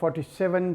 47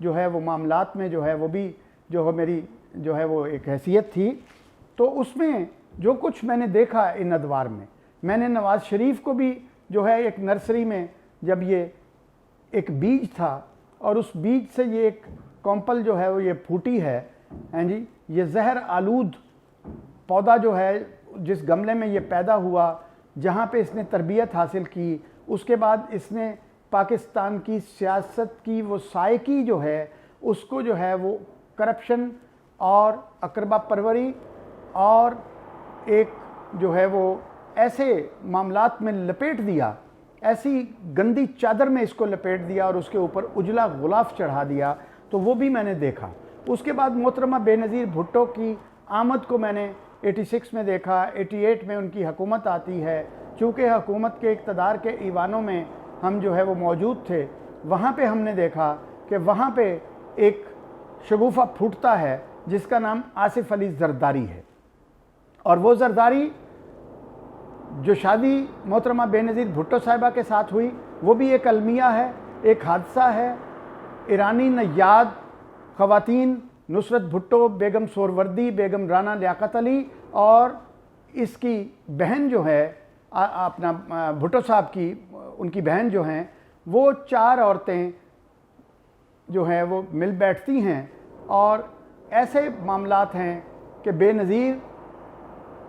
جو ہے وہ معاملات میں جو ہے وہ بھی جو ہے میری جو ہے وہ ایک حیثیت تھی. تو اس میں جو کچھ میں نے دیکھا ان ادوار میں نے نواز شریف کو بھی جو ہے ایک نرسری میں جب یہ ایک بیج تھا اور اس بیج سے یہ ایک کومپل جو ہے وہ یہ پھوٹی ہے, ہیں جی, یہ زہر آلود پودا جو ہے جس گملے میں یہ پیدا ہوا, جہاں پہ اس نے تربیت حاصل کی, اس کے بعد اس نے پاکستان کی سیاست کی وہ سائیکی جو ہے اس کو جو ہے وہ کرپشن اور اقربا پروری اور ایک جو ہے وہ ایسے معاملات میں لپیٹ دیا, ایسی گندی چادر میں اس کو لپیٹ دیا اور اس کے اوپر اجلا غلاف چڑھا دیا. تو وہ بھی میں نے دیکھا. اس کے بعد محترمہ بے نظیر بھٹو کی آمد کو میں نے 86 میں دیکھا, 88 میں ان کی حکومت آتی ہے. چونکہ حکومت کے اقتدار کے ایوانوں میں ہم جو ہے وہ موجود تھے, وہاں پہ ہم نے دیکھا کہ وہاں پہ ایک شگوفہ پھوٹتا ہے جس کا نام آصف علی زرداری ہے. اور وہ زرداری جو شادی محترمہ بے نظیر بھٹو صاحبہ کے ساتھ ہوئی وہ بھی ایک المیہ ہے, ایک حادثہ ہے. ایرانی نیاد خواتین نصرت بھٹو, بیگم سوروردی, بیگم رانا لیاقت علی اور اس کی بہن جو ہے اپنا بھٹو صاحب کی ان کی بہن جو ہیں, وہ 4 عورتیں جو ہیں وہ مل بیٹھتی ہیں اور ایسے معاملات ہیں کہ بے نظیر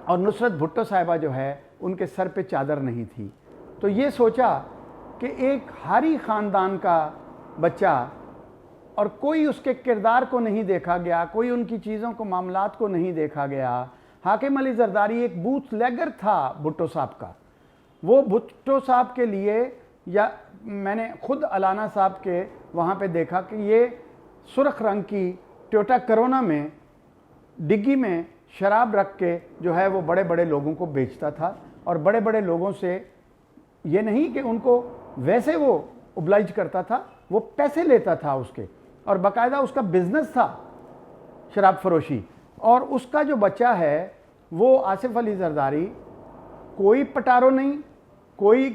اور نصرت بھٹو صاحبہ جو ہے ان کے سر پہ چادر نہیں تھی. تو یہ سوچا کہ ایک ہاری خاندان کا بچہ اور کوئی اس کے کردار کو نہیں دیکھا گیا, کوئی ان کی چیزوں کو معاملات کو نہیں دیکھا گیا. حاکم علی زرداری ایک بوتھ لیگر تھا بھٹو صاحب کا. وہ بھٹو صاحب کے لیے, یا میں نے خود علانہ صاحب کے وہاں پہ دیکھا کہ یہ سرخ رنگ کی ٹویوٹا کرونا میں ڈگی میں شراب رکھ کے جو ہے وہ بڑے بڑے لوگوں کو بیچتا تھا, اور بڑے بڑے لوگوں سے یہ نہیں کہ ان کو ویسے وہ اوبلائج کرتا تھا, وہ پیسے لیتا تھا اس کے, اور باقاعدہ اس کا بزنس تھا شراب فروشی. اور اس کا جو بچہ ہے وہ آصف علی زرداری, کوئی پٹارو نہیں, کوئی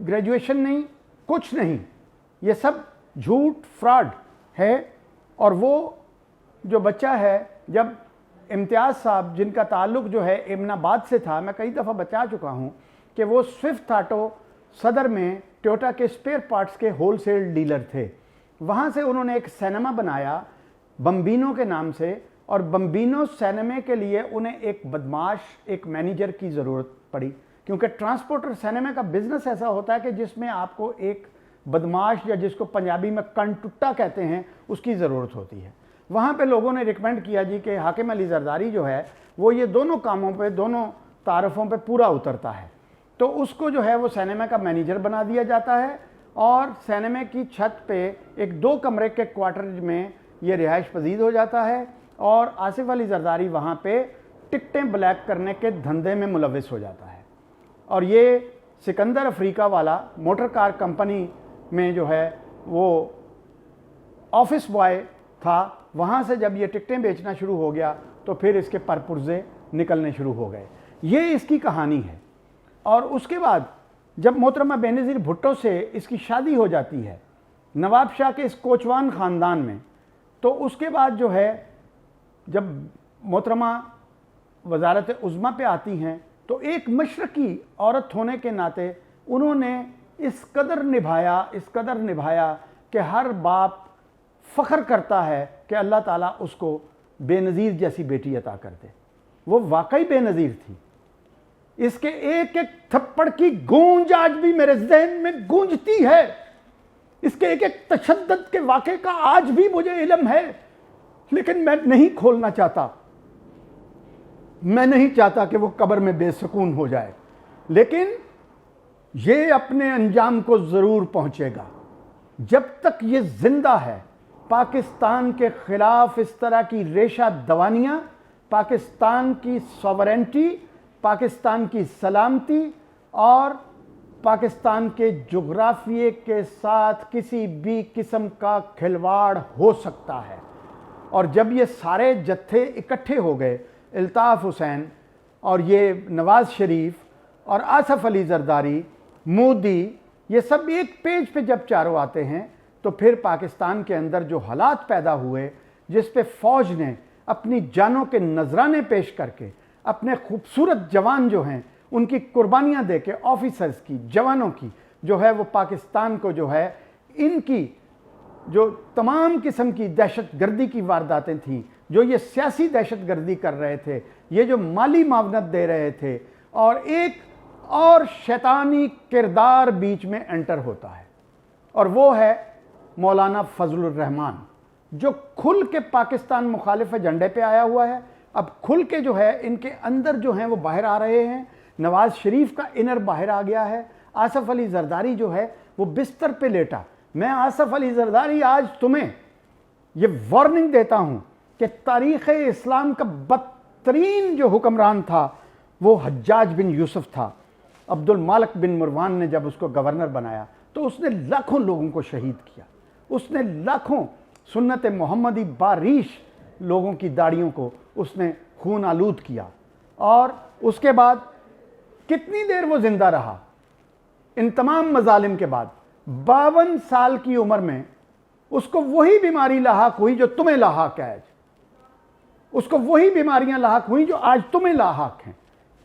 گریجویشن نہیں, کچھ نہیں, یہ سب جھوٹ فراڈ ہے. اور وہ جو بچہ ہے, جب امتیاز صاحب جن کا تعلق جو ہے امن آباد سے تھا, میں کئی دفعہ بتا چکا ہوں کہ وہ سوئفٹ آٹو صدر میں ٹویوٹا کے سپیئر پارٹس کے ہول سیل ڈیلر تھے. وہاں سے انہوں نے ایک سینما بنایا بمبینو کے نام سے, اور بمبینو سینمے کے لیے انہیں ایک بدماش, ایک مینیجر کی ضرورت پڑی, کیونکہ ٹرانسپورٹر سینمے کا بزنس ایسا ہوتا ہے کہ جس میں آپ کو ایک بدماش, یا جس کو پنجابی میں کنٹٹا کہتے ہیں, اس کی ضرورت ہوتی ہے. وہاں پہ لوگوں نے ریکمینڈ کیا جی کہ حاکم علی زرداری جو ہے وہ یہ دونوں کاموں پہ, دونوں تعارفوں پہ پورا اترتا ہے. تو اس کو جو ہے وہ سینما کا مینیجر بنا دیا جاتا ہے, اور سینما کی چھت پہ ایک 2 کمرے کے کوارٹر میں یہ رہائش پذیر ہو جاتا ہے, اور آصف علی زرداری وہاں پہ ٹکٹیں بلیک کرنے کے دھندے میں ملوث ہو جاتا ہے. اور یہ سکندر افریقہ والا موٹر کار کمپنی میں جو ہے وہ آفس بوائے تھا. وہاں سے جب یہ ٹکٹیں بیچنا شروع ہو گیا تو پھر اس کے پرپرزے نکلنے شروع ہو گئے. یہ اس کی کہانی ہے. اور اس کے بعد جب محترمہ بے نظیر بھٹو سے اس کی شادی ہو جاتی ہے نواب شاہ کے اس کوچوان خاندان میں, تو اس کے بعد جو ہے جب محترمہ وزارت عظمیٰ پہ آتی ہیں تو ایک مشرقی عورت ہونے کے ناطے انہوں نے اس قدر نبھایا کہ ہر باپ فخر کرتا ہے کہ اللہ تعالیٰ اس کو بے نظیر جیسی بیٹی عطا کر دے. وہ واقعی بے نظیر تھی. اس کے ایک ایک تھپڑ کی گونج آج بھی میرے ذہن میں گونجتی ہے. اس کے ایک ایک تشدد کے واقعے کا آج بھی مجھے علم ہے, لیکن میں نہیں کھولنا چاہتا. میں نہیں چاہتا کہ وہ قبر میں بے سکون ہو جائے, لیکن یہ اپنے انجام کو ضرور پہنچے گا. جب تک یہ زندہ ہے پاکستان کے خلاف اس طرح کی ریشہ دوانیاں, پاکستان کی سوورنٹی, پاکستان کی سلامتی اور پاکستان کے جغرافیے کے ساتھ کسی بھی قسم کا کھلواڑ ہو سکتا ہے. اور جب یہ سارے جتھے اکٹھے ہو گئے, الطاف حسین اور یہ نواز شریف اور آصف علی زرداری, مودی, یہ سب ایک پیج پہ جب چاروں آتے ہیں تو پھر پاکستان کے اندر جو حالات پیدا ہوئے جس پہ فوج نے اپنی جانوں کے نذرانے پیش کر کے اپنے خوبصورت جوان جو ہیں ان کی قربانیاں دے کے آفیسرز کی جوانوں کی جو ہے وہ پاکستان کو جو ہے ان کی جو تمام قسم کی دہشت گردی کی وارداتیں تھیں، جو یہ سیاسی دہشت گردی کر رہے تھے، یہ جو مالی معاونت دے رہے تھے، اور ایک اور شیطانی کردار بیچ میں انٹر ہوتا ہے اور وہ ہے مولانا فضل الرحمان، جو کھل کے پاکستان مخالف ایجنڈے پہ آیا ہوا ہے۔ اب کھل کے جو ہے ان کے اندر جو ہیں وہ باہر آ رہے ہیں۔ نواز شریف کا انر باہر آ گیا ہے۔ آصف علی زرداری جو ہے وہ بستر پہ لیٹا۔ میں آصف علی زرداری آج تمہیں یہ وارننگ دیتا ہوں کہ تاریخ اسلام کا بدترین جو حکمران تھا وہ حجاج بن یوسف تھا۔ عبد المالک بن مروان نے جب اس کو گورنر بنایا تو اس نے لاکھوں لوگوں کو شہید کیا، اس نے لاکھوں سنت محمدی باریش لوگوں کی داڑیوں کو اس نے خون آلود کیا، اور اس کے بعد کتنی دیر وہ زندہ رہا ان تمام مظالم کے بعد؟ 52 سال کی عمر میں اس کو وہی بیماری لاحق ہوئی جو تمہیں لاحق ہے آج، اس کو وہی بیماریاں لاحق ہوئی جو آج تمہیں لاحق ہیں۔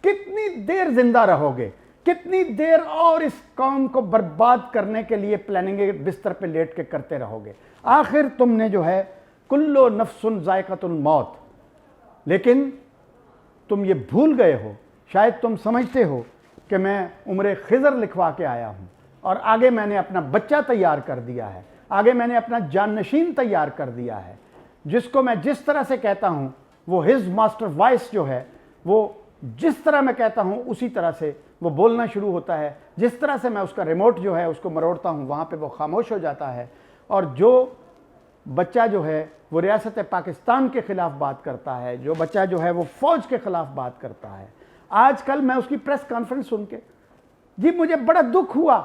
کتنی دیر زندہ رہو گے؟ کتنی دیر اور اس قوم کو برباد کرنے کے لیے پلاننگ بستر پہ لیٹ کے کرتے رہو گے؟ آخر تم نے جو ہے کلو نفس ذائقۃ الموت، لیکن تم یہ بھول گئے ہو، شاید تم سمجھتے ہو کہ میں عمر خضر لکھوا کے آیا ہوں اور آگے میں نے اپنا بچہ تیار کر دیا ہے، آگے میں نے اپنا جانشین تیار کر دیا ہے، جس کو میں جس طرح سے کہتا ہوں وہ ہز ماسٹر وائس جو ہے وہ جس طرح میں کہتا ہوں اسی طرح سے وہ بولنا شروع ہوتا ہے، جس طرح سے میں اس کا ریموٹ جو ہے اس کو مروڑتا ہوں وہاں پہ وہ خاموش ہو جاتا ہے۔ اور جو بچہ جو ہے وہ ریاست پاکستان کے خلاف بات کرتا ہے، جو بچہ جو ہے وہ فوج کے خلاف بات کرتا ہے، آج کل میں اس کی پریس کانفرنس سن کے جی مجھے بڑا دکھ ہوا،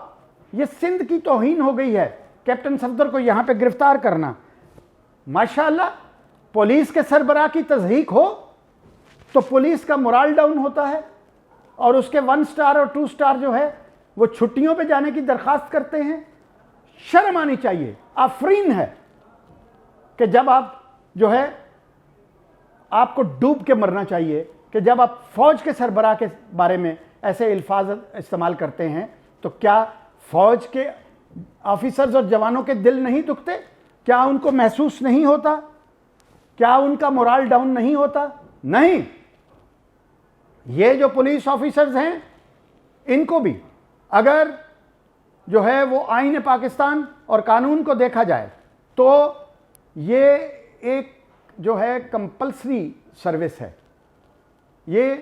یہ سندھ کی توہین ہو گئی ہے کیپٹن صفدر کو یہاں پہ گرفتار کرنا۔ ماشاءاللہ پولیس کے سربراہ کی تضحیک ہو تو پولیس کا مورال ڈاؤن ہوتا ہے، اور اس کے 1 سٹار اور 2 سٹار جو ہے وہ چھٹیوں پہ جانے کی درخواست کرتے ہیں۔ شرم آنی چاہیے، آفرین ہے کہ جب آپ جو ہے آپ کو ڈوب کے مرنا چاہیے کہ جب آپ فوج کے سربراہ کے بارے میں ایسے الفاظ استعمال کرتے ہیں تو کیا فوج کے آفیسرز اور جوانوں کے دل نہیں دکھتے؟ کیا ان کو محسوس نہیں ہوتا؟ کیا ان کا مورال ڈاؤن نہیں ہوتا؟ نہیں، یہ جو پولیس آفیسرز ہیں ان کو بھی اگر جو ہے وہ آئین پاکستان اور قانون کو دیکھا جائے تو یہ ایک جو ہے کمپلسری سروس ہے۔ یہ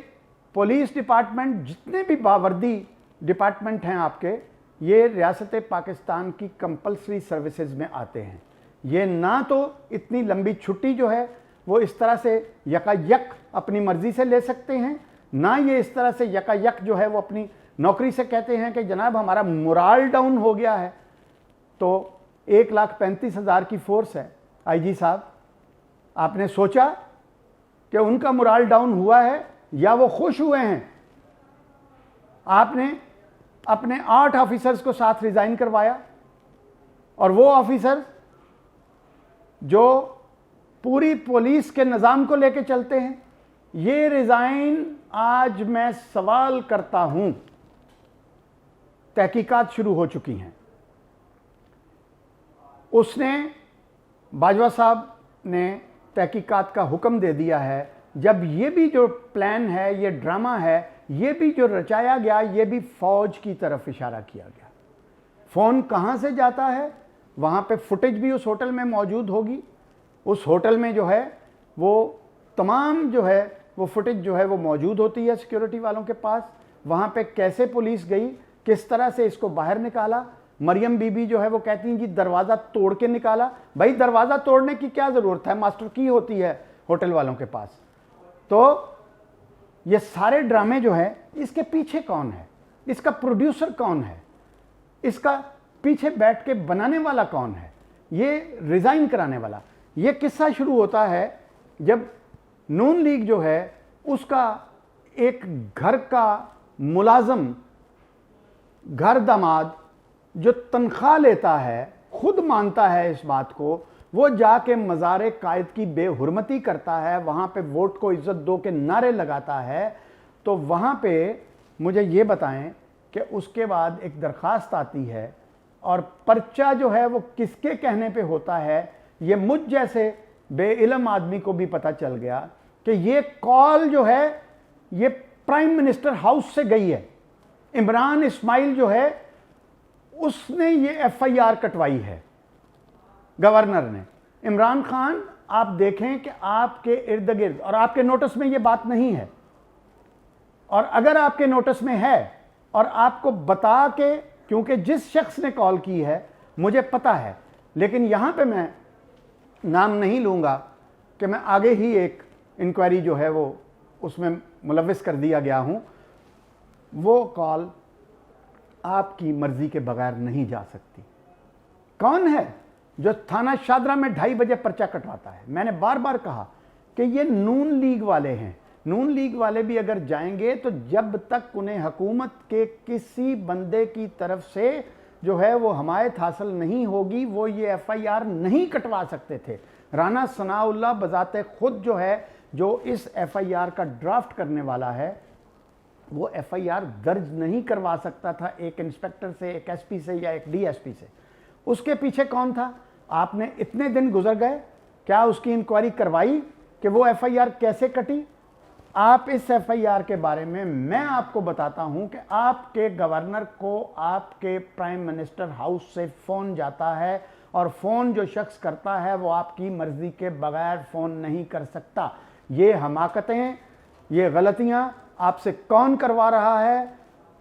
پولیس ڈپارٹمنٹ جتنے بھی باوردی ڈپارٹمنٹ ہیں آپ کے، یہ ریاست پاکستان کی کمپلسری سروسز میں آتے ہیں۔ یہ نہ تو اتنی لمبی چھٹی جو ہے وہ اس طرح سے یکا یک اپنی مرضی سے لے سکتے ہیں، نہ یہ اس طرح سے یکا یک جو ہے وہ اپنی نوکری سے کہتے ہیں کہ جناب ہمارا مورال ڈاؤن ہو گیا ہے۔ تو 1,35,000 کی فورس ہے آئی جی صاحب، آپ نے سوچا کہ ان کا مورال ڈاؤن ہوا ہے یا وہ خوش ہوئے ہیں؟ آپ نے اپنے 8 آفیسرز کو ساتھ ریزائن کروایا، اور وہ آفیسر جو پوری پولیس کے نظام کو لے کے چلتے ہیں، یہ ریزائن آج میں سوال کرتا ہوں، تحقیقات شروع ہو چکی ہیں۔ اس نے باجوہ صاحب نے تحقیقات کا حکم دے دیا ہے، جب یہ بھی جو پلان ہے، یہ ڈرامہ ہے، یہ بھی جو رچایا گیا، یہ بھی فوج کی طرف اشارہ کیا گیا۔ فون کہاں سے جاتا ہے؟ وہاں پہ فوٹیج بھی اس ہوٹل میں موجود ہوگی۔ اس ہوٹل میں جو ہے وہ تمام جو ہے وہ فوٹیج جو ہے وہ موجود ہوتی ہے سیکیورٹی والوں کے پاس۔ وہاں پہ کیسے پولیس گئی، کس طرح سے اس کو باہر نکالا۔ مریم بی بی جو ہے وہ کہتی ہیں جی دروازہ توڑ کے نکالا۔ بھائی دروازہ توڑنے کی کیا ضرورت ہے؟ ماسٹر کی ہوتی ہے ہوٹل والوں کے پاس۔ تو یہ سارے ڈرامے جو ہے اس کے پیچھے کون ہے؟ اس کا پروڈیوسر کون ہے؟ اس کا پیچھے بیٹھ کے بنانے والا کون ہے؟ یہ ریزائن کرانے والا۔ یہ قصہ شروع ہوتا ہے جب نون لیگ جو ہے اس کا ایک گھر کا ملازم، گھر داماد جو تنخواہ لیتا ہے خود مانتا ہے اس بات کو، وہ جا کے مزار قائد کی بے حرمتی کرتا ہے، وہاں پہ ووٹ کو عزت دو کے نعرے لگاتا ہے، تو وہاں پہ مجھے یہ بتائیں کہ اس کے بعد ایک درخواست آتی ہے اور پرچہ جو ہے وہ کس کے کہنے پہ ہوتا ہے، یہ مجھ جیسے بے علم آدمی کو بھی پتہ چل گیا کہ یہ کال جو ہے یہ پرائم منسٹر ہاؤس سے گئی ہے۔ عمران اسماعیل جو ہے اس نے یہ ایف آئی آر کٹوائی ہے گورنر نے۔ عمران خان آپ دیکھیں کہ آپ کے ارد گرد، اور آپ کے نوٹس میں یہ بات نہیں ہے، اور اگر آپ کے نوٹس میں ہے اور آپ کو بتا کے، کیونکہ جس شخص نے کال کی ہے مجھے پتا ہے، لیکن یہاں پہ میں نام نہیں لوں گا کہ میں آگے ہی ایک انکوائری جو ہے وہ اس میں ملوث کر دیا گیا ہوں، وہ کال آپ کی مرضی کے بغیر نہیں جا سکتی۔ کون ہے جو تھانہ شادرہ میں 2:30 بجے پرچہ کٹواتا ہے؟ میں نے بار بار کہا کہ یہ نون لیگ والے ہیں۔ نون لیگ والے بھی اگر جائیں گے تو جب تک انہیں حکومت کے کسی بندے کی طرف سے جو ہے وہ حمایت حاصل نہیں ہوگی، وہ یہ ایف آئی آر نہیں کٹوا سکتے تھے۔ رانا ثناء اللہ بذات خود جو ہے، جو اس ایف آئی آر کا ڈرافٹ کرنے والا ہے، وہ ایف آئی آر درج نہیں کروا سکتا تھا ایک انسپیکٹر سے، ایک ایس پی سے یا ایک ڈی ایس پی سے۔ اس کے پیچھے کون تھا؟ آپ نے اتنے دن گزر گئے، کیا اس کی انکوائری کروائی کہ وہ ایف آئی آر کیسے کٹی؟ آپ اس ایف آئی آر کے بارے میں آپ کو بتاتا ہوں کہ آپ کے گورنر کو آپ کے پرائم منسٹر ہاؤس سے فون جاتا ہے، اور فون جو شخص کرتا ہے وہ آپ کی مرضی کے بغیر فون نہیں کر سکتا۔ یہ حماقتیں، یہ غلطیاں آپ سے کون کروا رہا ہے؟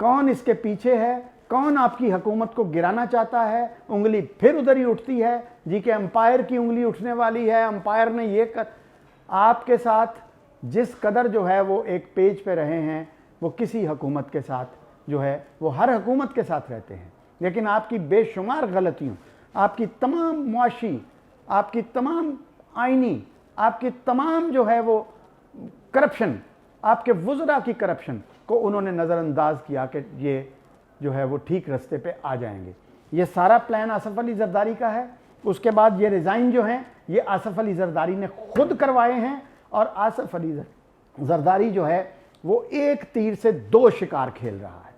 کون اس کے پیچھے ہے؟ کون آپ کی حکومت کو گرانا چاہتا ہے؟ انگلی پھر ادھر ہی اٹھتی ہے جی کہ امپائر کی انگلی اٹھنے والی ہے، امپائر نے یہ آپ کے ساتھ جس قدر جو ہے وہ ایک پیج پہ رہے ہیں، وہ کسی حکومت کے ساتھ جو ہے وہ ہر حکومت کے ساتھ رہتے ہیں، لیکن آپ کی بے شمار غلطیوں، آپ کی تمام معاشی، آپ کی تمام آئینی، آپ کی تمام جو ہے وہ کرپشن، آپ کے وزراء کی کرپشن کو انہوں نے نظر انداز کیا کہ یہ جو ہے وہ ٹھیک رستے پہ آ جائیں گے۔ یہ سارا پلان آصف علی زرداری کا ہے۔ اس کے بعد یہ ریزائن جو ہیں یہ آصف علی زرداری نے خود کروائے ہیں، اور آصف علی زرداری جو ہے وہ ایک تیر سے 2 شکار کھیل رہا ہے۔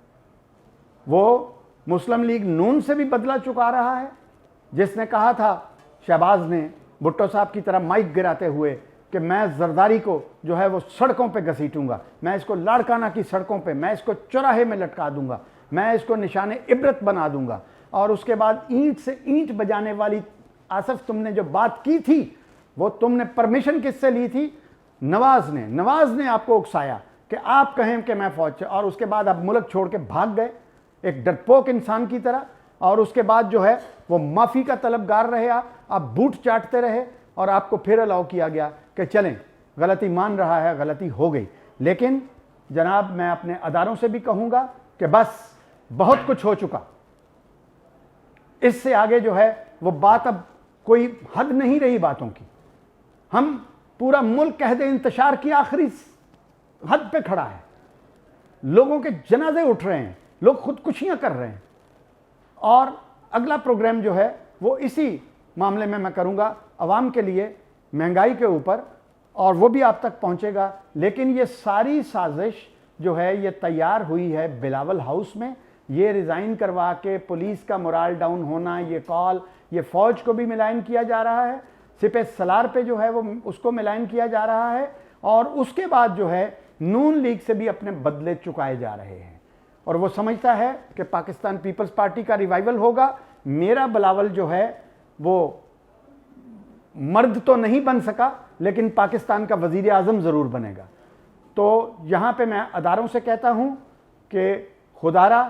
وہ مسلم لیگ نون سے بھی بدلہ چکا رہا ہے، جس نے کہا تھا شہباز نے بھٹو صاحب کی طرح مائک گراتے ہوئے کہ میں زرداری کو جو ہے وہ سڑکوں پہ گھسیٹوں گا، میں اس کو لاڑکانہ کی سڑکوں پہ، میں اس کو چوراہے میں لٹکا دوں گا، میں اس کو نشان عبرت بنا دوں گا۔ اور اس کے بعد اینٹ سے اینٹ بجانے والی آصف تم نے جو بات کی تھی، وہ تم نے پرمیشن کس سے لی تھی؟ نواز نے آپ کو اکسایا کہ آپ کہیں کہ میں فوج سے، اور اس کے بعد آپ ملک چھوڑ کے بھاگ گئے ایک ڈرپوک انسان کی طرح، اور اس کے بعد جو ہے وہ معافی کا طلبگار رہے، آپ بوٹ چاٹتے رہے، اور آپ کو پھر الاؤ کیا گیا کہ چلیں غلطی مان رہا ہے، غلطی ہو گئی۔ لیکن جناب میں اپنے اداروں سے بھی کہوں گا کہ بس بہت کچھ ہو چکا، اس سے آگے جو ہے وہ بات اب کوئی حد نہیں رہی باتوں کی۔ ہم پورا ملک عہد انتشار کی آخری حد پہ کھڑا ہے، لوگوں کے جنازے اٹھ رہے ہیں، لوگ خودکشیاں کر رہے ہیں، اور اگلا پروگرام جو ہے وہ اسی معاملے میں کروں گا عوام کے لیے، مہنگائی کے اوپر، اور وہ بھی آپ تک پہنچے گا۔ لیکن یہ ساری سازش جو ہے یہ تیار ہوئی ہے بلاول ہاؤس میں، یہ ریزائن کروا کے پولیس کا مورال ڈاؤن ہونا، یہ کال، یہ فوج کو بھی ملائن کیا جا رہا ہے، سپہ سالار پہ جو ہے وہ اس کو ملائن کیا جا رہا ہے، اور اس کے بعد جو ہے نون لیگ سے بھی اپنے بدلے چکائے جا رہے ہیں، اور وہ سمجھتا ہے کہ پاکستان پیپلز پارٹی کا ریوائول ہوگا۔ میرا بلاول جو ہے وہ مرد تو نہیں بن سکا، لیکن پاکستان کا وزیر اعظم ضرور بنے گا۔ تو یہاں پہ میں اداروں سے کہتا ہوں کہ خدارا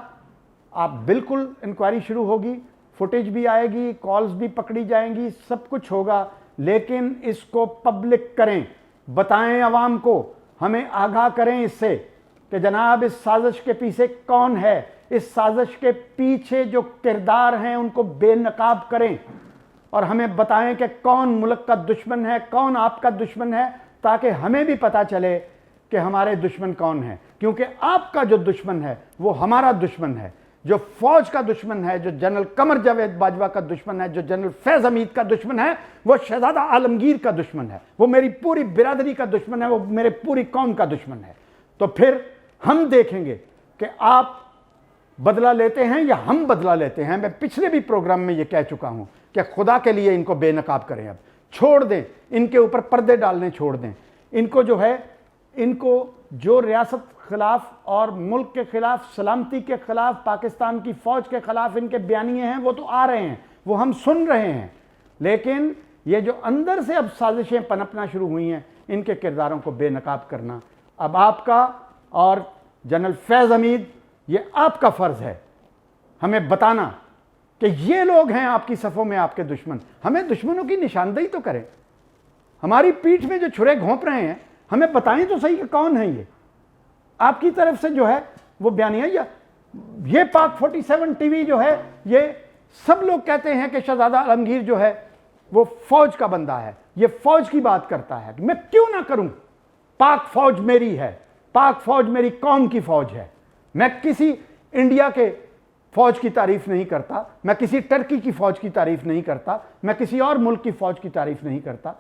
آپ بالکل انکوائری شروع ہوگی، فوٹیج بھی آئے گی، کالز بھی پکڑی جائیں گی، سب کچھ ہوگا، لیکن اس کو پبلک کریں، بتائیں عوام کو، ہمیں آگاہ کریں اس سے کہ جناب اس سازش کے پیچھے کون ہے، اس سازش کے پیچھے جو کردار ہیں ان کو بے نقاب کریں، اور ہمیں بتائیں کہ کون ملک کا دشمن ہے، کون آپ کا دشمن ہے، تاکہ ہمیں بھی پتا چلے کہ ہمارے دشمن کون ہیں، کیونکہ آپ کا جو دشمن ہے وہ ہمارا دشمن ہے۔ جو فوج کا دشمن ہے, جو جنرل قمر جاوید باجوہ کا دشمن ہے, جو جنرل فیض حمید کا دشمن ہے, وہ شہزادہ عالمگیر کا دشمن ہے, وہ میری پوری برادری کا دشمن ہے, وہ میرے پوری قوم کا دشمن ہے. تو پھر ہم دیکھیں گے کہ آپ بدلہ لیتے ہیں یا ہم بدلہ لیتے ہیں. میں پچھلے بھی پروگرام میں یہ کہہ چکا ہوں کہ خدا کے لیے ان کو بے نقاب کریں, اب چھوڑ دیں, ان کے اوپر پردے ڈالنے چھوڑ دیں. ان کو جو ہے, ان کو جو ریاست خلاف اور ملک کے خلاف, سلامتی کے خلاف, پاکستان کی فوج کے خلاف ان کے بیانیے ہیں, وہ تو آ رہے ہیں, وہ ہم سن رہے ہیں. لیکن یہ جو اندر سے اب سازشیں پنپنا شروع ہوئی ہیں, ان کے کرداروں کو بے نقاب کرنا اب آپ کا اور جنرل فیض حمید, یہ آپ کا فرض ہے ہمیں بتانا کہ یہ لوگ ہیں آپ کی صفوں میں آپ کے دشمن. ہمیں دشمنوں کی نشاندہی تو کریں. ہماری پیٹھ میں جو چھرے گھونپ رہے ہیں, ہمیں بتائیں تو صحیح کہ کون ہیں یہ. آپ کی طرف سے جو ہے وہ بیانیہ, یہ پاک 47 ٹی وی جو ہے, یہ سب لوگ کہتے ہیں کہ شہزادہ عالمگیر جو ہے وہ فوج کا بندہ ہے, یہ فوج کی بات کرتا ہے. میں کیوں نہ کروں؟ پاک فوج میری ہے, پاک فوج میری قوم کی فوج ہے. میں کسی انڈیا کے فوج کی تعریف نہیں کرتا, میں کسی ٹرکی کی فوج کی تعریف نہیں کرتا, میں کسی اور ملک کی فوج کی تعریف نہیں کرتا.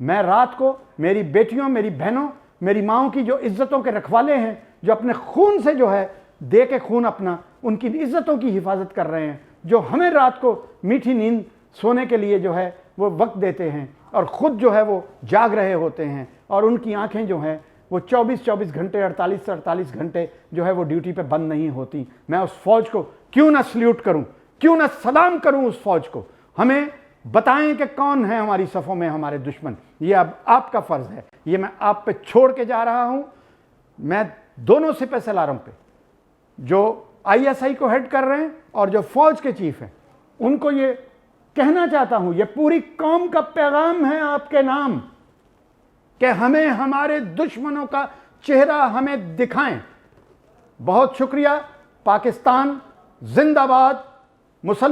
میں رات کو میری بیٹیوں, میری بہنوں, میری ماؤں کی جو عزتوں کے رکھوالے ہیں, جو اپنے خون سے جو ہے دے کے خون اپنا ان کی عزتوں کی حفاظت کر رہے ہیں, جو ہمیں رات کو میٹھی نیند سونے کے لیے جو ہے وہ وقت دیتے ہیں اور خود جو ہے وہ جاگ رہے ہوتے ہیں, اور ان کی آنکھیں جو ہیں وہ 24 گھنٹے 48 گھنٹے جو ہے وہ ڈیوٹی پہ بند نہیں ہوتی. میں اس فوج کو کیوں نہ سلیوٹ کروں, کیوں نہ سلام کروں اس فوج کو. ہمیں بتائیں کہ کون ہیں ہماری صفوں میں ہمارے دشمن. یہ اب آپ کا فرض ہے, یہ میں آپ پہ چھوڑ کے جا رہا ہوں. میں دونوں سپہ سالاروں پہ, جو ISI کو ہیڈ کر رہے ہیں اور جو فوج کے چیف ہیں, ان کو یہ کہنا چاہتا ہوں, یہ پوری قوم کا پیغام ہے آپ کے نام کہ ہمیں ہمارے دشمنوں کا چہرہ ہمیں دکھائیں. بہت شکریہ. پاکستان زندہ باد. مسلمان